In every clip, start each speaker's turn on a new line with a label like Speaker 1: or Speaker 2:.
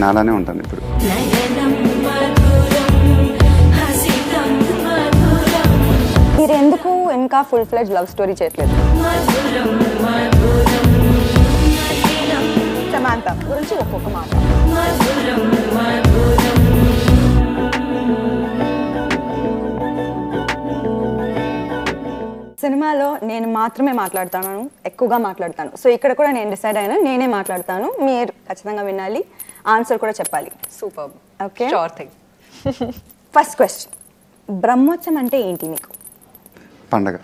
Speaker 1: నాలానే ఉంటాను ఇప్పుడు.
Speaker 2: మీరు ఎందుకు ఇంకా ఫుల్ ఫ్లెడ్జ్ లవ్ స్టోరీ చేయట్లేదు? సమాంత గురించి ఒక్కొక్క మాట. సినిమాలో నేను మాత్రమే మాట్లాడతాను, ఎక్కువగా మాట్లాడతాను. సో ఇక్కడ కూడా నేను డిసైడ్ అయినా నేనే మాట్లాడతాను, మీరు ఖచ్చితంగా వినాలి, ఆన్సర్ కూడా చెప్పాలి.
Speaker 3: Super.
Speaker 2: Okay,
Speaker 3: sure thing.
Speaker 2: First question, Brahmotsavam అంటే ఏంటి మీకు?
Speaker 1: పండగ.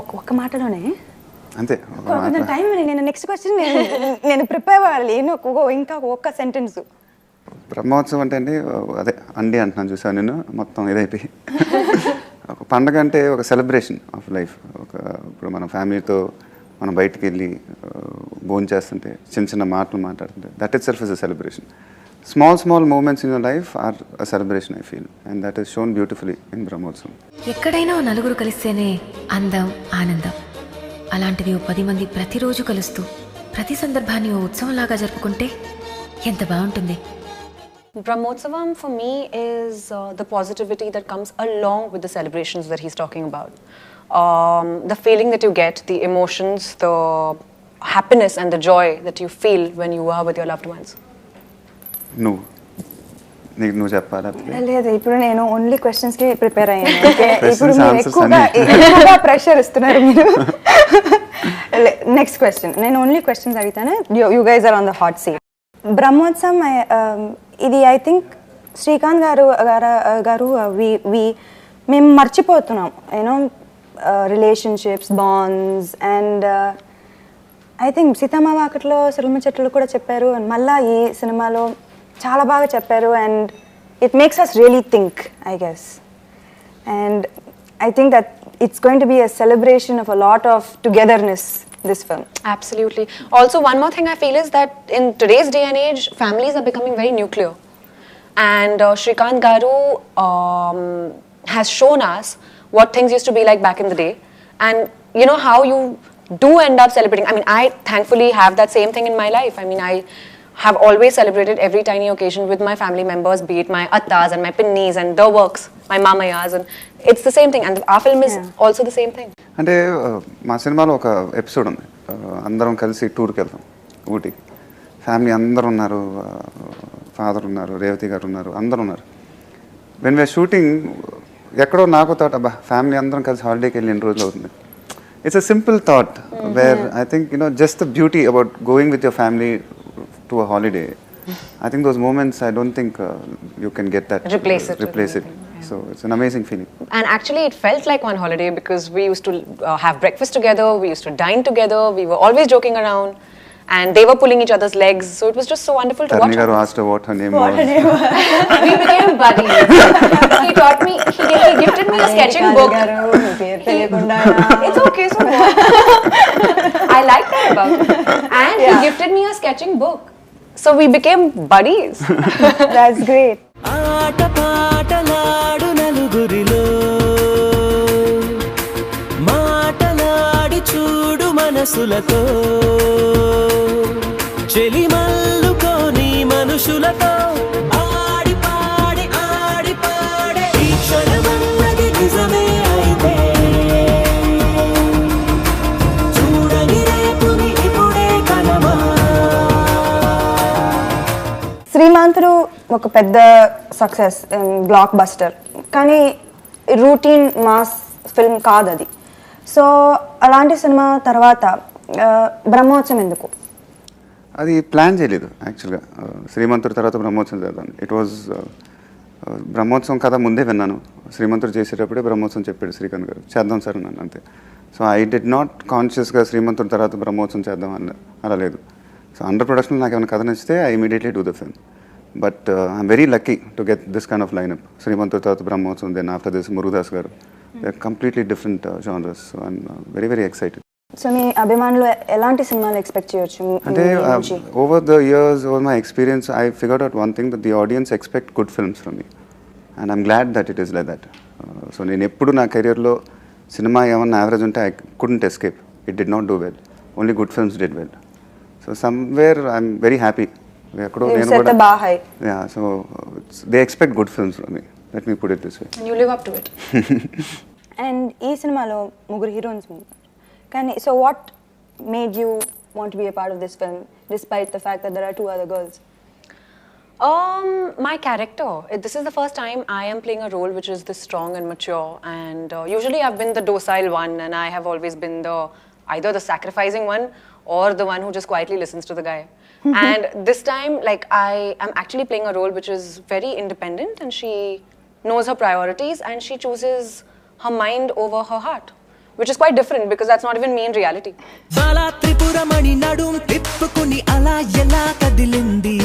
Speaker 2: ఒక్క మాటలోనే
Speaker 1: అంతే.
Speaker 2: కొంచెం టైం. నేను నెక్స్ట్ క్వశ్చన్ నేను ప్రిపేర్ అవ్వాలి, ఇంకా ఒక్క సెంటెన్స్.
Speaker 1: బ్రహ్మోత్సవం అంటే అండి అదే అండి అంటున్నాను, చూసాను నేను మొత్తం ఇదైపోయి. ఒక పండగ అంటే ఒక సెలబ్రేషన్ ఆఫ్ లైఫ్. ఇప్పుడు మన ఫ్యామిలీతో మనం బయటికి వెళ్ళి భోజనం చేస్తుంటే చిన్న చిన్న మాటలు మాట్లాడుతుంటే that itself is a celebration. Small moments in your life are a celebration I feel, and that is shown beautifully in Brahmotsavam.
Speaker 4: ఎక్కడైనా నలుగురు కలిస్తేనే అందం, ఆనందం. అలాంటిది 10 మంది ప్రతిరోజు కలుస్తూ ప్రతి సందర్భాన్ని ఓ ఉత్సవంలాగా జరుపుకుంటే ఎంత బాగుంటుంది.
Speaker 3: Brahmotsavam for me is the positivity that comes along with the celebrations that he's talking about. The feeling that you get, the emotions, the happiness and the joy that you feel when you are with your loved ones.
Speaker 1: నువ్వు చెప్పాలా?
Speaker 2: లేదు, ఇప్పుడు నేను only questions కి prepare అయ్యాను. ఇప్పుడు మీరు ఎక్కువగా ప్రెషర్ ఇస్తున్నారు మీరు. నెక్స్ట్ క్వశ్చన్, నేను ఓన్లీ క్వశ్చన్స్ అడిగితాను, you guys are on the hot seat. Brahmotsavam ఇది ఐ థింక్ శ్రీకాంత్ గారు మేము మర్చిపోతున్నాం you know relationships, bonds, and I think Seethamma Vakitlo Sirimalle చెట్లు కూడా చెప్పారు, అండ్ మళ్ళీ ఈ సినిమాలో చాలా బాగా చెప్పారు, and it makes us really think I guess, and I think that it's going to be a celebration of a lot of togetherness, this film.
Speaker 3: Absolutely. Also, one more thing I feel is that in today's day and age, families are becoming very nuclear. And Shrikant Garu has shown us what things used to be like back in the day. And you know how you do end up celebrating. I mean, I thankfully have that same thing in my life. I mean, I have always celebrated every tiny occasion with my family members, be it my attas and my pinnis and their works, my mamayas, and it's the same thing. And our film is also the same thing.
Speaker 1: అంటే మా సినిమాలో ఒక episode ఉంది, అందరం కలిసి టూర్కి వెళ్తాం ఊటీకి. Family అందరూ ఉన్నారు, ఫాదర్ ఉన్నారు, రేవతి గారు ఉన్నారు, అందరూ ఉన్నారు. వెన్ వీఆర్ షూటింగ్ ఎక్కడో నాకు థాట్, అబ్బా ఫ్యామిలీ అందరం కలిసి హాలిడేకి వెళ్ళి 2 రోజులు అవుతుంది. It's a simple thought where I think just the beauty about going with your family to a holiday. I think those moments, I don't think you can get that. Replace it. So it's an amazing feeling.
Speaker 3: And actually it felt like one holiday because we used to have breakfast together, we used to dine together, we were always joking around, and they were pulling each other's legs, so it was just so wonderful to watch.
Speaker 1: Tarnigaru asked her what her name was.
Speaker 3: We became buddies. He taught me, he gifted me a sketching book. It's okay, so I like that about him. And he gifted me a sketching book. So we became buddies.
Speaker 2: That's great.
Speaker 5: ఆట పాటలాడు నలుగురిలో మాటలాడి చూడు మనసులతో చెలిమల్లుకోని మనుషులతో ఆడి పాడి ఈ క్షణమన్నది నిజమే అయితే చూడని రేపుని ఇప్పుడే కలమా.
Speaker 2: శ్రీమంతుడు ఒక పెద్ద సక్సెస్, బ్లాక్ బస్టర్, కానీ రూటీన్ మాస్ ఫిల్మ్ కాదు అది. సో అలాంటి సినిమా తర్వాత బ్రహ్మోత్సవం ఎందుకు?
Speaker 1: అది ప్లాన్ చేయలేదు యాక్చువల్గా. శ్రీమంతుడి తర్వాత బ్రహ్మోత్సవం చేద్దాం. ఇట్ వాజ్ బ్రహ్మోత్సవం కథ ముందే విన్నాను. శ్రీమంతుడు చేసేటప్పుడే బ్రహ్మోత్సవం చెప్పాడు శ్రీకాంత్ గారు, చేద్దాం సార్ అన్నాను అంతే. సో ఐ డిడ్ నాట్ కాన్షియస్గా శ్రీమంతుడి తర్వాత బ్రహ్మోత్సవం చేద్దాం అలా లేదు. సో అండర్ ప్రొడక్షన్ నాకు ఏమైనా కథ నచ్చితే I immediately do the film. But I'm very lucky to get this kind of lineup. శ్రీమంతుడి తర్వాత Brahmotsavam, then after this Murugadoss garu. They are completely different genres. So I'm very excited.
Speaker 2: So మీ అభిమానులు ఎలాంటి సినిమాలు ఎక్స్పెక్ట్ చేయొచ్చు?
Speaker 1: అంటే over the years, over my experience, I figured out one thing, that the audience expect good films from me, and I'm glad that it is like that. So నేను ఎప్పుడు నా కెరియర్లో సినిమా ఏమన్నా యావరేజ్ ఉంటే I couldn't escape. It did not do well, only good films did well. So somewhere I'm very happy ఎక్కడో
Speaker 2: You
Speaker 1: నేను
Speaker 2: set
Speaker 1: కూడా
Speaker 2: the bar high.
Speaker 1: So they expect good films from me, let me put it this way.
Speaker 3: And you live up to it.
Speaker 2: And ఈ సినిమాలో ముగ్గురు heroines కానీ so what made you want to be a part of this film despite the fact that there are 2 other girls?
Speaker 3: My character. This is the first time I am playing a role which is this strong and mature. And usually I've been the docile one, and I have always been either the sacrificing one or the one who just quietly listens to the guy. And this time, like, I am actually playing a role which is very independent, and she knows her priorities, and she chooses her mind over her heart, which is quite different because that's not even me in reality.
Speaker 5: Bala Tripuramani నడుం తిప్పుకుని అలా ఎలా కదిలింది,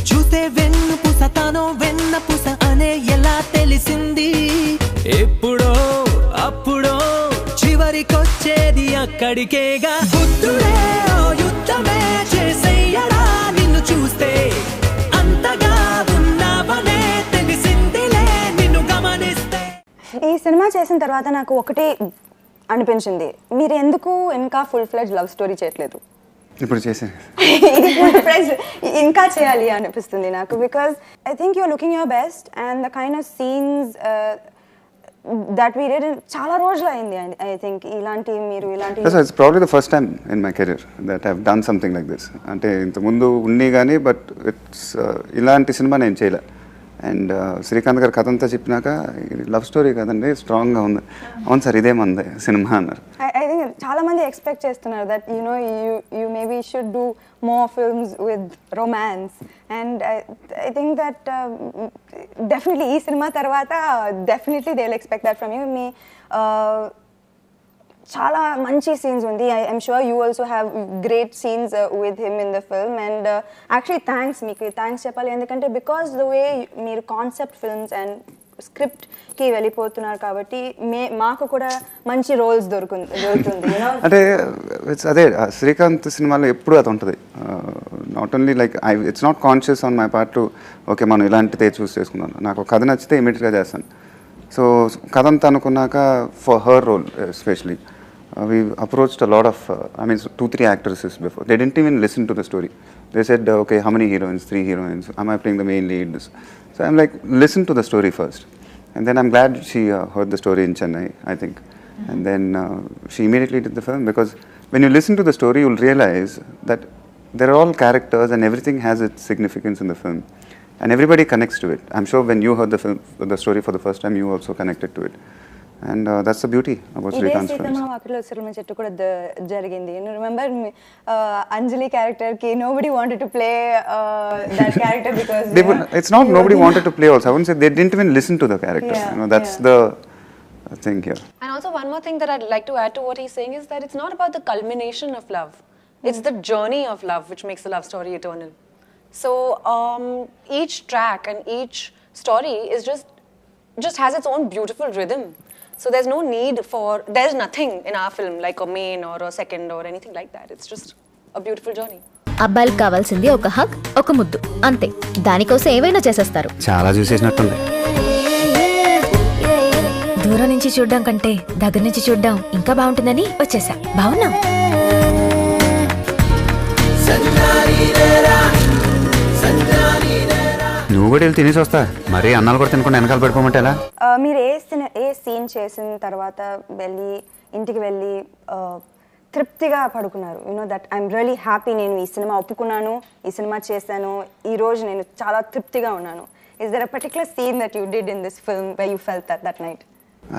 Speaker 5: చూస్తే వెన్ను పూస తానో వెన్న పూస అనే ఎలా తెలిసింది, ఎప్పుడో అప్పుడో చివరికొచ్చేది అక్కడికేగా, బుద్ధుడే ఓ యుద్ధమే చేసేయడా నిన్ను చూస్తే, అంతగా ఉన్నావనే తెలిసిందిలే నిన్ను గమనిస్తే.
Speaker 2: ఈ సినిమా చేసిన తర్వాత నాకు ఒకటి అనిపించింది, మీరు ఎందుకు ఇంకా ఫుల్ ఫ్లెడ్జ్ లవ్ స్టోరీ చేయట్లేదు?
Speaker 1: ఇప్పుడు చేసాను.
Speaker 2: ఇది ఫుల్ ఫ్లెడ్జ్ ఇంకా చేయాలి అనిపిస్తుంది నాకు, because I think you're looking your best and the kind of scenes that we did చాలా రోజులు అయింది. ఐ థింక్ ఇలాంటి మీరు ఇలాంటి
Speaker 1: it's probably the first time in my career that I have done something like this. అంటే ఇంతకుముందు ఉన్నాయి కానీ బట్ ఇట్స్ ఇలాంటి సినిమా నేను చేయలే. అండ్ శ్రీకాంత్ గారు కథ అంతా చెప్పినాక లవ్ స్టోరీ కదండి స్ట్రాంగ్గా ఉంది, అవును సార్ ఇదేమంది సినిమా అన్నారు.
Speaker 2: ఐ థింక్ చాలా మంది ఎక్స్పెక్ట్ చేస్తున్నారు that you maybe should do more films with romance, and I think that definitely ఈ సినిమా తర్వాత definitely they will expect that from you. మీ చాలా మంచి సీన్స్ ఉంది. I'm sure you also have great scenes with him in the film. And actually మీకు thanks చెప్పాలి, ఎందుకంటే బికాస్ ద వే మీరు కాన్సెప్ట్ ఫిల్మ్స్ అండ్ స్క్రిప్ట్కి వెళ్ళిపోతున్నారు కాబట్టి మాకు కూడా మంచి రోల్స్ దొరుకుతుంది.
Speaker 1: అంటే అదే శ్రీకాంత్ సినిమాలో ఎప్పుడు అది ఉంటుంది. Not only like it's not conscious on my part to okay మనం ఇలాంటిదే చూస్ చేసుకున్నాను, నాకు కథ నచ్చితే ఇమీడియట్గా చేస్తాను. సో కథ అంతా అనుకున్నాక for her role especially we approached a lot of 2-3 actresses before. They didn't even listen to the story. They said okay, how many heroines? 3 heroines. Am I playing the main lead? So I'm like, listen to the story first, and then I'm glad she heard the story in Chennai, I think. And then she immediately did the film, because when you listen to the story you'll realize that they're all characters and everything has its significance in the film, and everybody connects to it. I'm sure when you heard the story for the first time you also connected to it. And that's the beauty about Srikanth's films.
Speaker 2: Seethamma Vakitlo సిరిమ చెట్టు కూడా జరిగింది. You remember Anjali character ki nobody wanted to play that character because
Speaker 1: it's not nobody wanted to play also. I wouldn't say they didn't even listen to the character.
Speaker 2: Yeah,
Speaker 1: that's the thing here.
Speaker 3: And also one more thing that I'd like to add to what he's saying is that it's not about the culmination of love. It's the journey of love which makes the love story eternal. So each track and each story is just has its own beautiful rhythm. So there's nothing in our film like a main or a second or anything like that. It's just a beautiful journey.
Speaker 6: అబ్బాయిలకు కావాల్సింది ఒక హక్, ఒక ముద్దు, అంతే. దానికోసం ఏమైనా చేసేస్తారు.
Speaker 1: చాలా చూసేసినట్టుంది.
Speaker 4: దూరం నుంచి చూడడం కంటే దగ్గర నుంచి చూడడం ఇంకా బాగుంటుందని వచ్చేసా. బాగున్నా
Speaker 1: నువ్వు కూడా వెళ్ళి తినేసి వస్తా, మరీ అన్నాలు కూడా తినకుండా వెనకాల పడిపోమంటే ఎలా?
Speaker 2: మీరు ఏ సీన్ చేసిన తర్వాత ఇంటికి వెళ్ళి తృప్తిగా పడుకున్నారు? దట్ ఐఎమ్ రియలీ హ్యాపీ, నేను ఈ సినిమా ఒప్పుకున్నాను, ఈ సినిమా చేశాను, ఈ రోజు నేను చాలా తృప్తిగా ఉన్నాను. Is there a particular scene that you did in this film where you felt that night?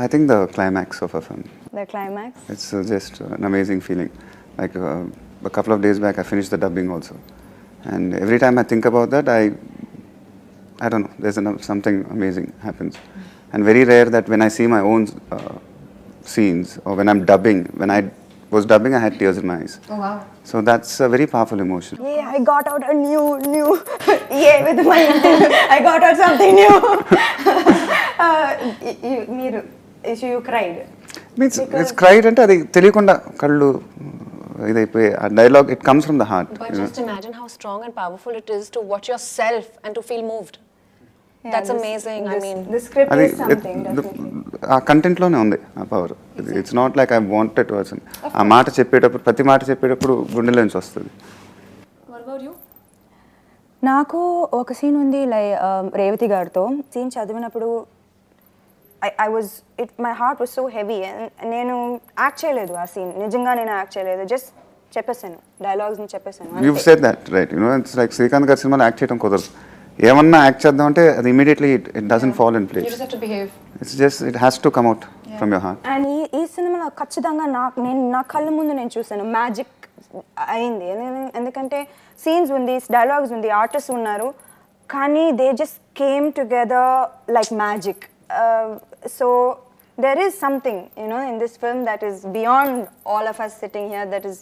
Speaker 1: I think the climax of a film.
Speaker 2: The climax?
Speaker 1: It's just an amazing feeling. Like a couple of days back I finished the dubbing also, and every time I think about that I don't know, there's something amazing happens. And very rare that when I see my own scenes or when I'm dubbing, when I was dubbing I had tears in my eyes.
Speaker 3: Oh wow.
Speaker 1: So that's a very powerful emotion.
Speaker 2: Yeah, I got out a new with my I got out something new. You cried.
Speaker 1: Means it's cried అంటే అది తెలియకుండా కళ్ళు ఇదైపోయి ఆ dialogue it comes from the heart.
Speaker 3: But just imagine how strong and powerful it is to watch yourself and to feel moved.
Speaker 2: Yeah,
Speaker 3: That's amazing. I mean,
Speaker 2: the script
Speaker 1: అది
Speaker 2: is something definitely.
Speaker 1: ఆ కంటెంట్లోనే ఉంది ఆ power. It's not like I wanted to worsen. ఆ మాట చెప్పేటప్పుడు ప్రతి మాట చెప్పేటప్పుడు గుండెలోంచి వస్తుంది.
Speaker 3: what about you?
Speaker 2: నాకు ఒక సీన్ ఉంది రేవతి గారితో సీన్ చదివినప్పుడు I was my heart was so heavy. నేను యాక్ట్ చేయలేదు ఆ సీన్, నిజంగా నేను యాక్ట్ చేయలేదు, జస్ట్ చెప్పేసాను, డైలాగ్స్ని చెప్పేసాను.
Speaker 1: You said that right, it's like Srikanth గారి సినిమాలో యాక్ట్ చేయడం కుదరదు. ఏమన్నా యాక్ట్ చేద్దాం అంటే అది immediately it doesn't fall in place. It's just it has to come out from your heart.
Speaker 2: And ఈ సినిమాలో ఖచ్చితంగా నా కళ్ళ ముందు నేను చూసాను, మ్యాజిక్ అయింది. ఎందుకంటే సీన్స్ ఉంది, డైలాగ్స్ ఉంది, ఆర్టిస్ట్ ఉన్నారు, కానీ they just came together like magic. So there is something, in this film that is beyond all of us sitting here, that is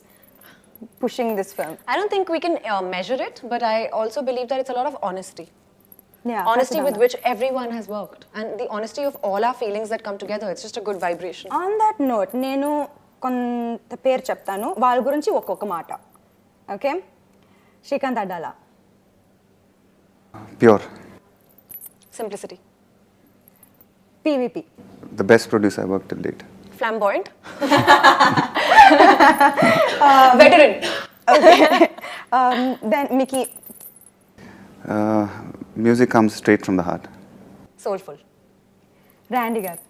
Speaker 2: pushing this film.
Speaker 3: I don't think we can measure it, but I also believe that it's a lot of honesty.
Speaker 2: Yeah,
Speaker 3: honesty with which everyone has worked, and the honesty of all our feelings that come together. It's just a good vibration.
Speaker 2: On that note, నేను కొంత పేరు చెప్తాను, వాళ్ళ గురించి ఒక్కొక్క మాట. Okay, Srikanth Addala.
Speaker 1: Pure.
Speaker 3: Simplicity.
Speaker 2: PVP.
Speaker 1: The best producer I worked till date.
Speaker 3: Flamboyant. Veteran.
Speaker 2: Okay. Then Mickey.
Speaker 1: Music comes straight from the heart.
Speaker 3: Soulful.
Speaker 2: Randy garu.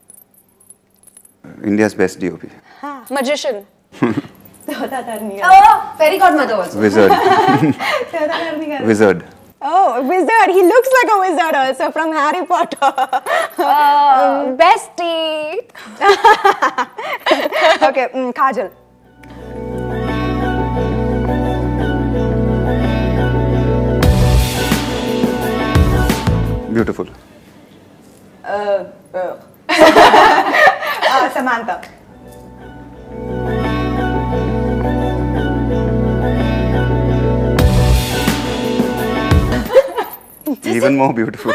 Speaker 1: India's best DOP.
Speaker 3: Magician.
Speaker 2: Sodatarni
Speaker 3: Oh, fairy godmother also.
Speaker 1: Wizard.
Speaker 2: Sodatarni garu.
Speaker 1: Wizard.
Speaker 2: Oh, wizard. He looks like a wizard also from Harry Potter.
Speaker 3: Bestie.
Speaker 2: Okay, Kajal.
Speaker 1: Beautiful.
Speaker 2: Samantha.
Speaker 1: Even more beautiful.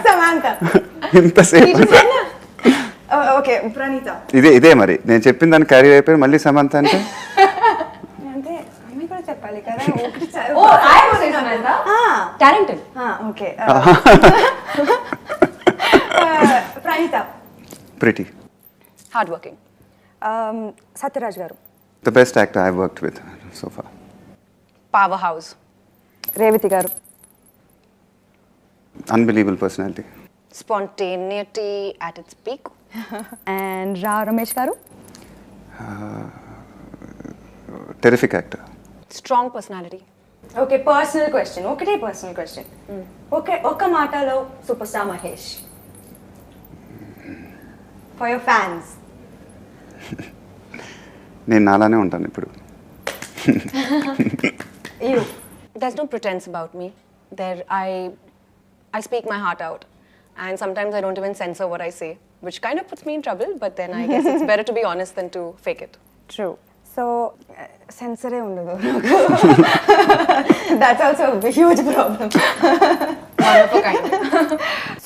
Speaker 2: Samantha.
Speaker 1: ఇంతసేపు
Speaker 2: Okay, Pranita.
Speaker 1: ఇదే మరి నేను చెప్పిన దాన్ని carry అయిపోయి మళ్ళీ సమంత అంటే
Speaker 2: అంటే అమ్మాయి కూడా చెప్పాలి కదా.
Speaker 3: Oh, I was saying Samantha. Talented.
Speaker 2: Okay. Pranita.
Speaker 1: Pretty.
Speaker 3: Hardworking.
Speaker 2: Satyaraj garu.
Speaker 1: The best actor I've worked with so far.
Speaker 3: Powerhouse.
Speaker 2: Revati garu.
Speaker 1: Unbelievable personality.
Speaker 3: Spontaneity at its peak.
Speaker 2: And Ramesh garu.
Speaker 1: Terrific actor.
Speaker 3: Strong personality.
Speaker 2: Okay, personal question. Okay, personal question. Okay, oka matalo superstar Mahesh. For your fans.
Speaker 1: నేను నాలానే ఉంటాను ఇప్పుడు.
Speaker 2: You.
Speaker 3: There's no pretense about me. I speak my heart out, and sometimes I don't even censor what I say, which kind of puts me in trouble, but then I guess it's better to be honest than to fake it.
Speaker 2: True. So, censor undadu. That's also a huge problem.
Speaker 3: One of a kind.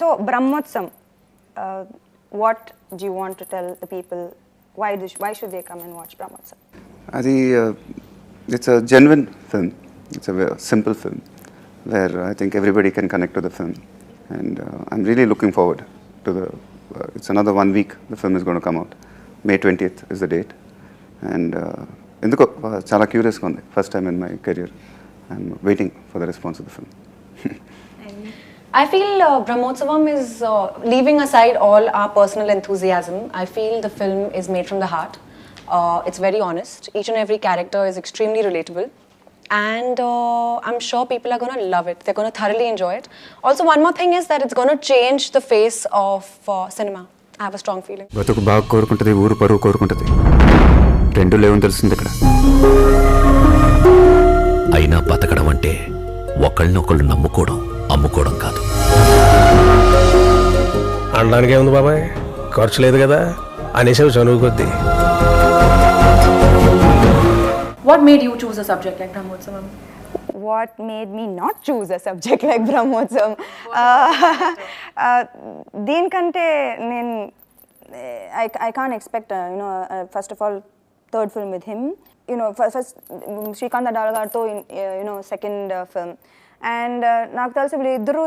Speaker 2: So, Brahmotsavam, what do you want to tell the people? Why should they come and watch Brahmotsavam?
Speaker 1: అది it's a genuine film. It's a very simple film where I think everybody can connect to the film, and I'm really looking forward to it's another 1 week the film is going to come out. May 20th is the date, and ఎందుకో చాలా క్యూరియస్గా ఉంది. First time in my career I'm waiting for the response of the film.
Speaker 3: I feel Brahmotsavam is leaving aside all our personal enthusiasm. I feel the film is made from the heart. It's very honest. Each and every character is extremely relatable. And I'm sure people are going to love it. They're going to thoroughly enjoy it. Also, one more thing is that it's going to change the face of cinema. I have a strong feeling.
Speaker 1: బతుకు బాగా కోరుకుంటుంది, ఊరు పరువు కోరుకుంటుంది. రెండు లేవని తెలుస్తుంది ఇక్కడ.
Speaker 7: అయినా బతకడం అంటే ఒకళ్ళనొకళ్ళు నమ్ముకోవడం, అమ్ముకోవడం కాదు.
Speaker 8: అనడానికి ఏముంది బాబాయ్, ఖర్చు లేదు కదా అనేసి చనువు కొద్దీ.
Speaker 9: What made you choose a subject like Brahmotsavam?
Speaker 2: What made me not choose a subject like Brahmotsavam? దీనికంటే నేను I can't expect, first of all, third film with him. First Srikanth Adal గారితో, second film. అండ్ నాకు తెలిసి వీళ్ళిద్దరూ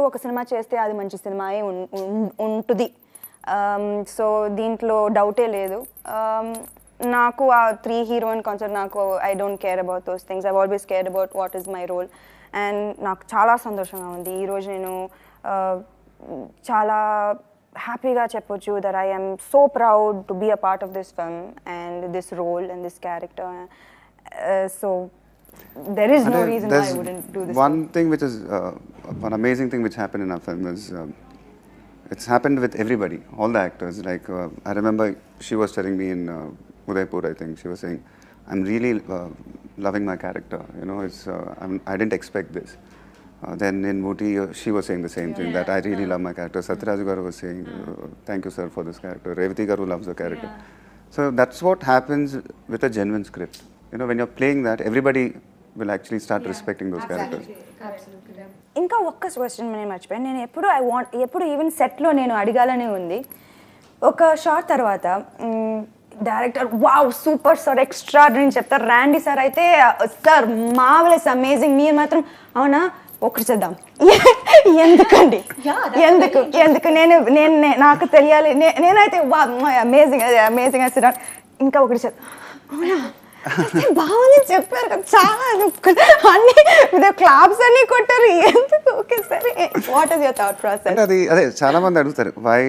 Speaker 2: ఒక cinema చేస్తే అది మంచి సినిమాయే ఉంటుంది. సో దీంట్లో డౌటే లేదు. నాకు ఆ 3 హీరోయిన్ కాన్సెప్ట్ నాకు I don't care about those things. I always care about what is my role. అండ్ నాకు చాలా సంతోషంగా ఉంది ఈరోజు నేను చాలా హ్యాపీగా చెప్పొచ్చు that I am so proud to be a part of this film and this role and this character. So there is no reason why I wouldn't do this.
Speaker 1: One thing which is one amazing thing which happened in our film is it's happened with everybody, all the actors. Like I remember she was telling me in Udaipur, I think she was saying, I'm really loving my character. You know, it's I didn't expect this. Then in Muti, she was saying the same thing, that I really love my character. Satyaraj garu was saying, thank you sir for this character. Revati garu loves the character. So that's what happens with a genuine script. You know, when you're playing that, everybody will actually start respecting those characters.
Speaker 2: ఇంకా ఒక్క question నేను మర్చిపోయాను. నేను ఎప్పుడు even సెట్లో నేను అడగాలనే ఉంది. ఒక షార్ట్ తర్వాత director wow super sir extraordinary చెప్తారు. ర్యాండీ సార్ అయితే సార్ మార్వెలస్ అమేజింగ్, మీరు మాత్రం అవునా ఒకటి చేద్దాం. ఎందుకండి ఎందుకు నేను నాకు తెలియాలి. నేనైతే వా అమేజింగ్ అమేజింగ్ అని ఇంకా ఒకటి చేద్దాం. అవునా బాగుంది చెప్పారు కదా, చాలా అన్ని క్లాప్స్ అన్ని కొట్టారు. ఎందుకు ఓకే సరే, what is your thought process?
Speaker 1: అదే చాలా మంది అడుగుతారు, why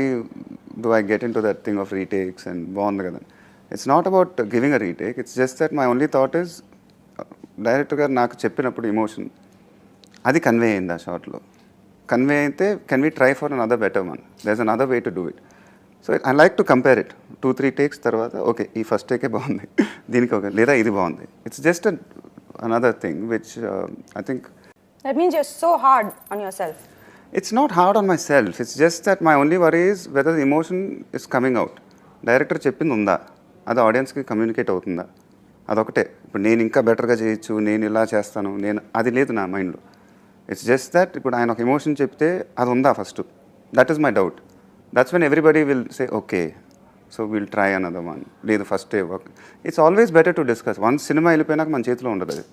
Speaker 1: do I get in to that thing of retakes and బాగుంది కదా. It's not about giving a retake, it's just that my only thought is director గారు నాకు చెప్పినప్పుడు ఎమోషన్ అది కన్వే అయింది ఆ షార్ట్లో. కన్వే అయితే can we try for another better one, there is another way to do it. So I like to compare it 2-3 takes తర్వాత okay ఈ ఫస్ట్ టేకే బాగుంది, దీనికి ఓకే లేదా ఇది బాగుంది. It's just another thing which I think
Speaker 2: that means you are so hard on yourself.
Speaker 1: It's not hard on myself, it's just that my only worry is whether the emotion is coming out. Director చెప్పింది ఉందా, అది ఆడియన్స్కి communicate అవుతుందా, అదొకటే. ఇప్పుడు నేను ఇంకా బెటర్గా చేయొచ్చు, నేను ఇలా చేస్తాను, నేను అది లేదు నా మైండ్లో. ఇట్స్ జస్ట్ దట్ ఇప్పుడు ఆయన ఒక ఎమోషన్ చెప్తే అది ఉందా first, that is my doubt. That's when everybody will say okay so will try another one, లేదు first work. It's always better to discuss. Once సినిమా వెళ్ళిపోయినాక మన చేతిలో ఉండదు అది,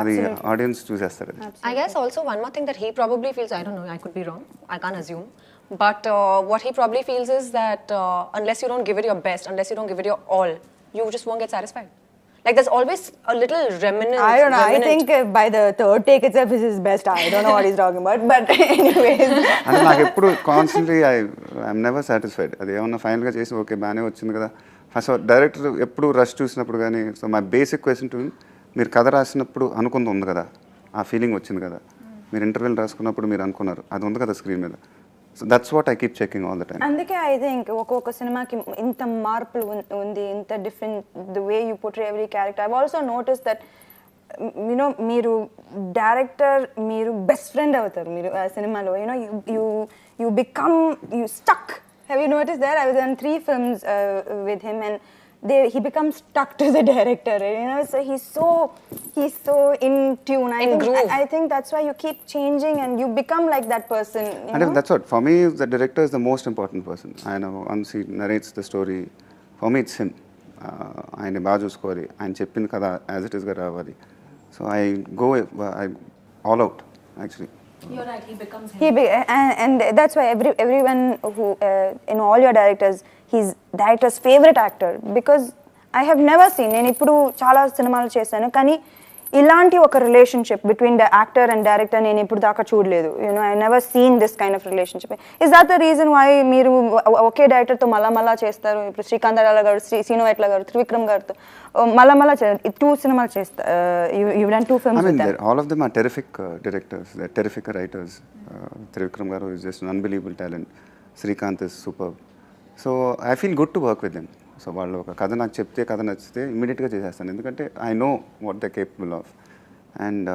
Speaker 1: అది ఆడియన్స్ చూసేస్తారు.
Speaker 3: I guess also one more thing that he probably feels, I don't know, I could be wrong, I can't assume, but what he probably feels is that unless you don't give it your best, unless you don't give it your all, you just won't get satisfied. Like there's always a little remnant.
Speaker 2: I don't know, I think by the third take itself is his best. I don't know what he's talking about, but anyways.
Speaker 1: అంటే నాకు ఎప్పుడు constantly I'm never satisfied. అది ఏమన్నా ఫైనల్గా చేసి okay బాగానే వచ్చింది కదా. ఫస్ట్ డైరెక్టర్ ఎప్పుడు రష్ చూసినప్పుడు కానీ, so my basic question to మీరు కథ రాసినప్పుడు అనుకుంది ఉంది కదా, ఆ ఫీలింగ్ వచ్చింది కదా, మీరు ఇంటర్వ్యూలు రాసుకున్నప్పుడు మీరు అనుకున్నారు అది ఉంది కదా స్క్రీన్ మీద. So that's what I keep checking all the time.
Speaker 2: అందుకే ఐ థింక్ ఒక్కొక్క సినిమాకి ఇంత మార్పులు ఉంది, ఇంత different the way you portray every character. I also notice that you know మీరు డైరెక్టర్ మీరు బెస్ట్ ఫ్రెండ్ అవుతారు మీరు ఆ సినిమాలో. You know you become you stuck. Have you notice that? I was on 3 films with him and he becomes stuck to the director, you know, so he's so in tune. I think that's why you keep changing and you become like that person, you know?
Speaker 1: That's what for me the director is the most important person. I know once he narrates the story, for me it's him. ఆయన బాగా చూసుకోవాలి, ఆయన చెప్పింది కదా as it is గా రావాలి. So I go all out actually.
Speaker 9: You're right, he becomes him.
Speaker 2: And that's why everyone who in all your directors, he's director's favorite actor, because I have never seen, నేను ఇప్పుడు చాలా సినిమాలు చేశాను కానీ ఇలాంటి ఒక relationship between the actor and director నేను ఇప్పుడు దాకా చూడలేదు. You know I never seen this kind of relationship. Is that the reason why మీరు ఒకే డైరెక్టర్తో మళ్ళా చేస్తారు? ఇప్పుడు శ్రీకాంత్ అగర్వాల్ గారు, శ్రీను ఎట్ల గారు, త్రివిక్రమ్ గారితో మళ్ళా 2 సినిమాలు చేస్తారు. You done 2 films with them.
Speaker 1: All of them are terrific directors, they're terrific writers. Trivikram garu is just an unbelievable talent. Srikanth is superb. So I feel good to work with them. So వాళ్ళు ఒక కథ నాకు చెప్తే కథ నచ్చితే ఇమీడియట్గా చేసేస్తాను, ఎందుకంటే I know what they capable of. And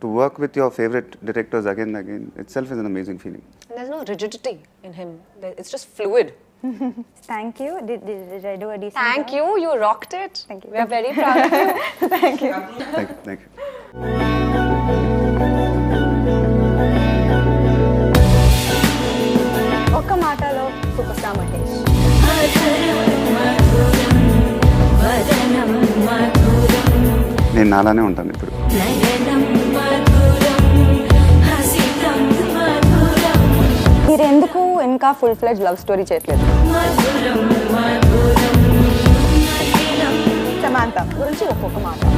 Speaker 1: to work with your favourite directors again it self is an amazing feeling.
Speaker 3: There's no rigidity in him, it's just fluid.
Speaker 2: Thank you. Did I do a decent job?
Speaker 3: Thank you, you rocked it.
Speaker 2: Thank you.
Speaker 3: We are very proud of you.
Speaker 2: Thank you.
Speaker 1: Thank you.
Speaker 2: ఒక్క మాటలో super star Mahesh.
Speaker 1: నేను నాలానే ఉంటాను ఇప్పుడు.
Speaker 2: మీరు ఎందుకు ఇంకా full fledged love story చేయట్లేదు? నుంచి ఒక్కొక్క మాట.